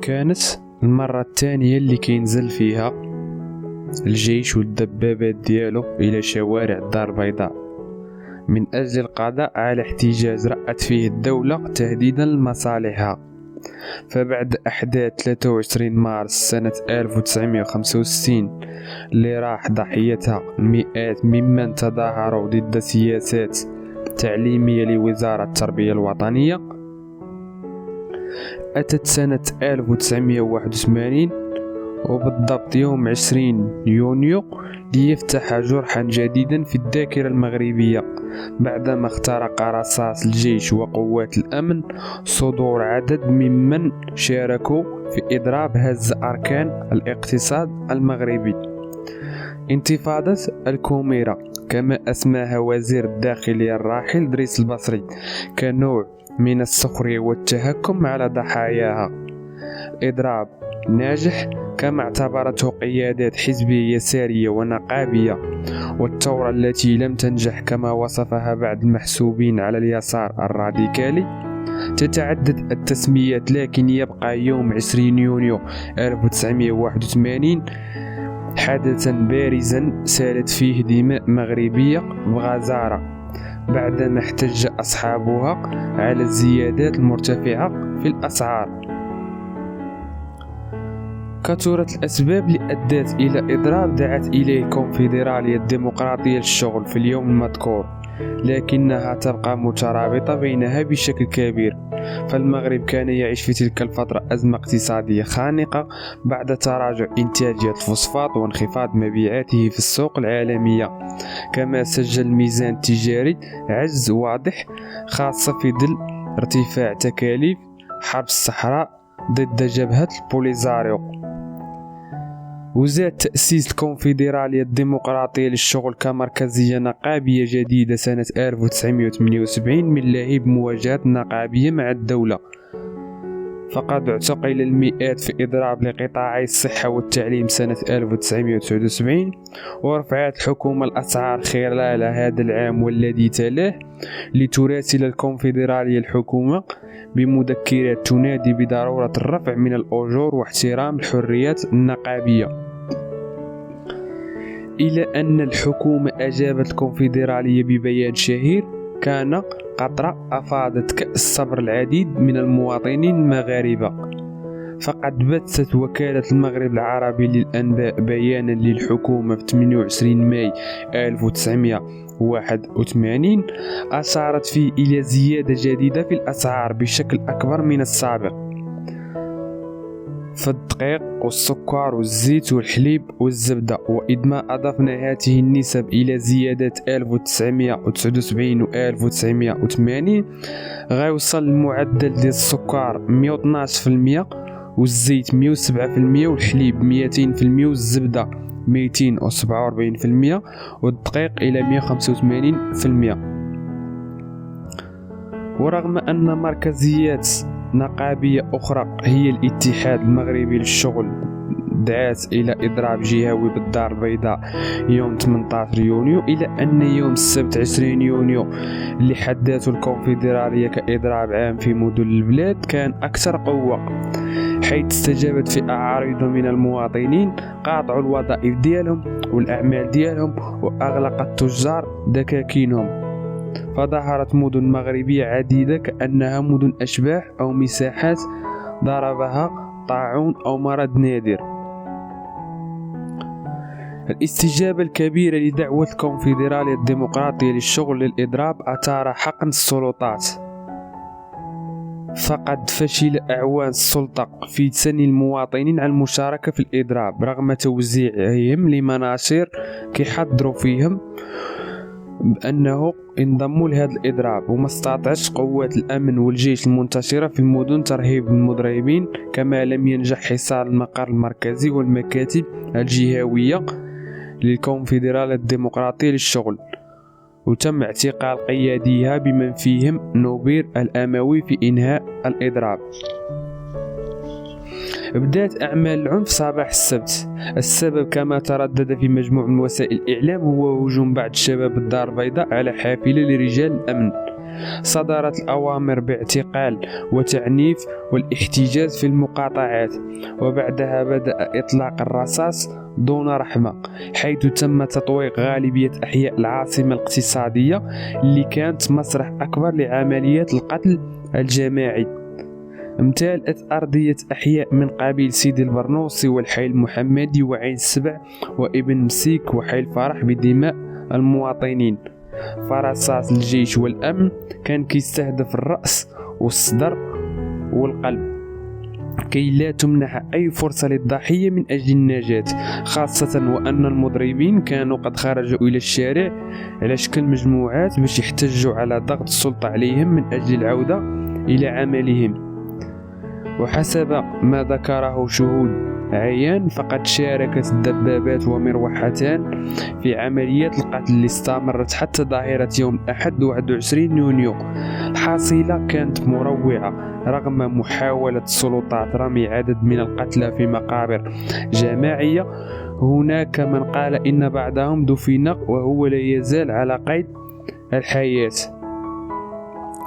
كانت المرة الثانية اللي كينزل فيها الجيش والدبابات ديالو إلى شوارع الدار البيضاء من أجل القضاء على احتجاج رأت فيه الدولة تهديدا لمصالحها. فبعد أحداث 23 مارس سنة 1965 اللي راح ضحيتها المئات ممن تظاهروا ضد السياسات التعليمية لوزارة التربية الوطنية، أتت سنة 1981 وبالضبط يوم 20 يونيو ليفتح جرحا جديدا في الذاكرة المغربية بعدما اخترق رصاص الجيش وقوات الأمن صدور عدد ممن شاركوا في إضراب هز أركان الاقتصاد المغربي. انتفاضة الكوميرة كما أسماها وزير الداخلية الراحل دريس البصري كنوع من السخرية والتهكم على ضحاياها. إضراب ناجح كما اعتبرته قيادات حزبية يسارية ونقابية، والثورة التي لم تنجح كما وصفها بعض المحسوبين على اليسار الراديكالي. تتعدد التسميات، لكن يبقى يوم 20 يونيو 1981 حدثا بارزا سالت فيه دماء مغربية بغزارة بعدما احتج أصحابها على الزيادات المرتفعة في الأسعار. كثرت الأسباب اللي أدت إلى إضراب دعت إليه الكونفدرالية الديمقراطية للشغل في اليوم المذكور، لكنها تبقى مترابطة بينها بشكل كبير. فالمغرب كان يعيش في تلك الفترة أزمة اقتصادية خانقة بعد تراجع إنتاجية الفوسفات وانخفاض مبيعاته في السوق العالمية، كما سجل الميزان التجاري عجز واضح خاصة في ظل ارتفاع تكاليف حرب الصحراء ضد جبهة البوليزاريو. وزاد تأسيس الكونفدرالية الديمقراطية للشغل كمركزية نقابية جديدة سنة 1978 من لهيب مواجهة نقابية مع الدولة. فقد اعتقل المئات في إضراب لقطاعي الصحة والتعليم سنة 1979، ورفعت الحكومة الأسعار خلال هذا العام والذي تلاه لتراسل الكونفدرالية الحكومة بمذكرات تنادي بضرورة الرفع من الأجور واحترام الحريات النقابية، إلى أن الحكومة أجابت الكونفدرالية ببيان شهير كان قطرة أفاضت كأس الصبر العديد من المواطنين المغاربة. فقد بثت وكالة المغرب العربي للأنباء بيانا للحكومة في 28 ماي 1981 أشارت فيه إلى زيادة جديدة في الأسعار بشكل أكبر من السابق في الدقيق والسكر والزيت والحليب والزبدة، وإذ ما أضفنا هذه النسب إلى زيادات 1979 و 1980 غيوصل المعدل ديال السكر 112% والزيت 107% والحليب 200% والزبدة 247% والدقيق إلى 185%. ورغم أن مركزيات نقابية أخرى هي الاتحاد المغربي للشغل دعات إلى إضراب جهوي بالدار البيضاء يوم 18 يونيو، إلى أن يوم السبت 20 يونيو اللي حدثته الكونفدرالية كإضراب عام في مدن البلاد كان أكثر قوة، حيث استجابت فئة عريضة من المواطنين قاطعوا الوظائف ديالهم والأعمال ديالهم وأغلقت التجار دكاكينهم. فظهرت مدن مغربية عديدة كأنها مدن أشباح أو مساحات ضربها طاعون أو مرض نادر. الاستجابة الكبيرة لدعوة الكونفدرالية الديمقراطية للشغل للإضراب أثار حقن السلطات، فقد فشل أعوان السلطة في تسني المواطنين على المشاركة في الإضراب رغم توزيعهم لمناشير كيحضروا فيهم بأنه انضموا لهذا الإضراب، وما استطاعتش قوات الأمن والجيش المنتشرة في المدن ترهيب المضربين، كما لم ينجح حصار المقر المركزي والمكاتب الجهوية للكونفدرالية الديمقراطية للشغل، وتم اعتقال قياديها بمن فيهم نوبير الأموي في إنهاء الإضراب. بدأت أعمال العنف صباح السبت. السبب كما تردد في مجموع من وسائل الإعلام هو هجوم بعض شباب الدار البيضاء على حافلة لرجال الأمن صدرت الأوامر باعتقال وتعنيف والاحتجاز في المقاطعات، وبعدها بدأ إطلاق الرصاص دون رحمة، حيث تم تطويق غالبية أحياء العاصمة الاقتصادية اللي كانت مسرح أكبر لعمليات القتل الجماعي. امتلأت أرضية أحياء من قبيل سيدي البرنوصي والحي المحمدي وعين السبع وابن مسيك وحي الفرح بدماء المواطنين. فرصاص الجيش والأمن كان كيستهدف الرأس والصدر والقلب كي لا تمنح أي فرصة للضحية من أجل النجاة، خاصة وأن المضربين كانوا قد خرجوا إلى الشارع على شكل مجموعات باش يحتجوا على ضغط السلطة عليهم من أجل العودة إلى عملهم. وحسب ما ذكره شهود عيان فقد شاركت الدبابات ومروحتان في عمليات القتل اللي استمرت حتى ظهيرة يوم الأحد 21 يونيو. الحصيلة كانت مروعة رغم محاولة السلطات رمي عدد من القتلى في مقابر جماعية. هناك من قال إن بعضهم دفن وهو لا يزال على قيد الحياة.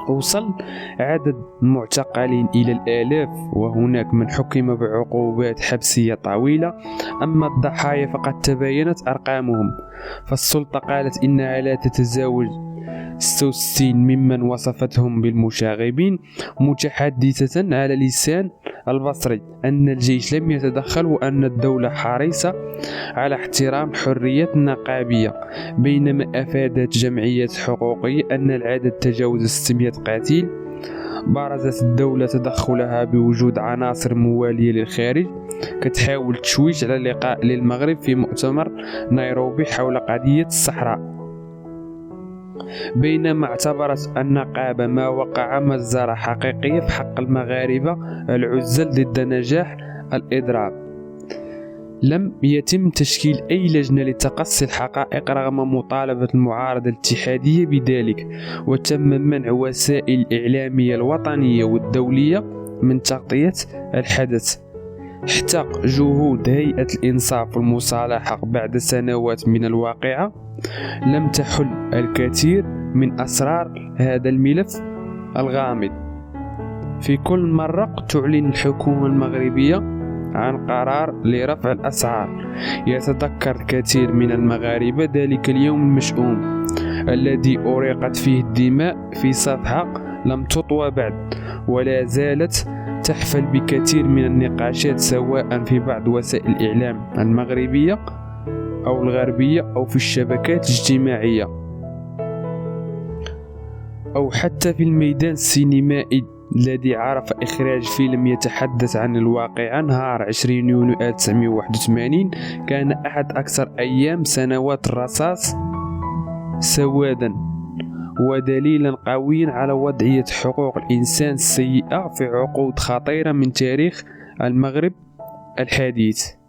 وصل عدد المعتقلين إلى الآلاف، وهناك من حكم بعقوبات حبسية طويلة. أما الضحايا فقد تباينت أرقامهم، فالسلطة قالت إنها لا تتزاوج 66 ممن وصفتهم بالمشاغبين، متحدثة على لسان البصري أن الجيش لم يتدخل وأن الدولة حريصة على احترام حرية النقابية، بينما أفادت جمعيات حقوقية أن العدد تجاوز 600 قتيل. برزت الدولة تدخلها بوجود عناصر موالية للخارج كتحاول تشويش على لقاء للمغرب في مؤتمر نيروبي حول قضية الصحراء، بينما اعتبرت النقابة ما وقع مجزرة حقيقية في حق المغاربة العزل ضد نجاح الإضراب. لم يتم تشكيل أي لجنة لتقصي الحقائق رغم مطالبة المعارضة الاتحادية بذلك، وتم منع وسائل الإعلامية الوطنية والدولية من تغطية الحدث. احتق جهود هيئة الإنصاف والمصالحة بعد سنوات من الواقعة لم تحل الكثير من أسرار هذا الملف الغامض. في كل مرة تعلن الحكومة المغربية عن قرار لرفع الأسعار، يتذكر الكثير من المغاربة ذلك اليوم المشؤوم الذي أريقت فيه الدماء في صفحة لم تطوى بعد، ولا زالت تحفل بكثير من النقاشات سواء في بعض وسائل الإعلام المغربية أو الغربية أو في الشبكات الاجتماعية أو حتى في الميدان السينمائي الذي عرف إخراج فيلم يتحدث عن الواقعة. نهار 20 يونيو 1981 كان أحد أكثر أيام سنوات الرصاص سوادا ودليلا قويا على وضعية حقوق الإنسان السيئة في عقود خطيرة من تاريخ المغرب الحديث.